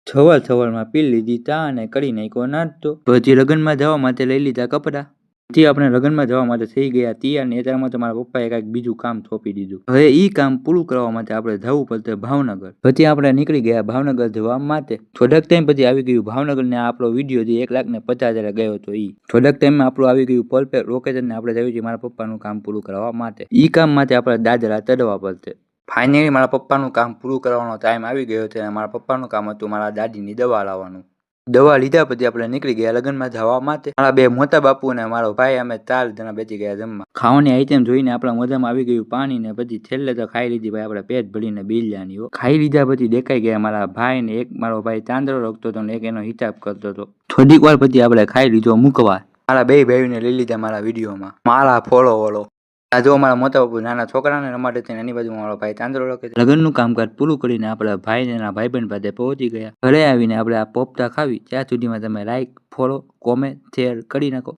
છવલ પી લીધી તા અને કરી નાખ્યો નાસ્તો. પછી લગ્નમાં જવા માટે લઈ લીધા કપડાં. પછી આપણે લગ્નમાં જવા માટે થઈ ગયા તૈયાર ને અત્યારમાં તો મારા પપ્પાએ કાંઈક બીજું કામ સોંપી દીધું. હવે ઈ કામ પૂરું કરવા માટે આપણે જવું પડશે ભાવનગર. પછી આપણે નીકળી ગયા ભાવનગર જવા માટે. થોડાક ટાઈમ પછી આવી ગયું ભાવનગર ને આપણો વિડીયો જે 1,50,000 ગયો હતો ઈ. થોડાક ટાઈમમાં આપણું આવી ગયું પરફેક્ટ લોકેશન ને આપણે જઈએ છીએ મારા પપ્પાનું કામ પૂરું કરવા માટે. ઈ કામ માટે આપણે દાદરા ચડવા પડશે. ફાઇનલી મારા પપ્પાનું કામ પૂરું કરવાનો ટાઈમ આવી ગયો છે અને મારા પપ્પાનું કામ હતું મારા દાદીની દવા લાવવાનું. દવા લીધા પછી આપણે નીકળી ગયા લગ્નમાં જવા માટે. મારા બે મોટા બાપુ અને મારો ભાઈ અમે 4 જણા બેસી ગયા જમવા. ખાવાની આઈટમ જોઈને આપણા મોઢામાં આવી ગયું પાણી ને પછી છેલ્લે તો ખાઈ લીધી ભાઈ આપણે પેટ ભરીને બિરયાની. ખાઈ લીધા પછી દેખાઈ ગયા મારા ભાઈ ને એક મારો ભાઈ ચાંદરો રખતો હતો ને એક એનો હિસાબ કરતો હતો. થોડીક વાર પછી આપણે ખાઈ લીધો મુકવા. મારા બે ભાઈઓને લઈ લીધા મારા વિડીયોમાં. મારા ફોલો. આ જો મારા મોટા બાપુ નાના છોકરાને રમાડે છે એની બાજુ મારો ભાઈ ચાંદરો રખે છે. લગ્નનું કામકાજ પૂરું કરીને આપણા ભાઈ ને એના ભાઈબંધ પાસે પહોંચી ગયા. ઘરે આવીને આપણે આ પોપટા ખાવી ત્યાં સુધીમાં તમે લાઈક, ફોલો, કોમેન્ટ, શેર કરી નાખો.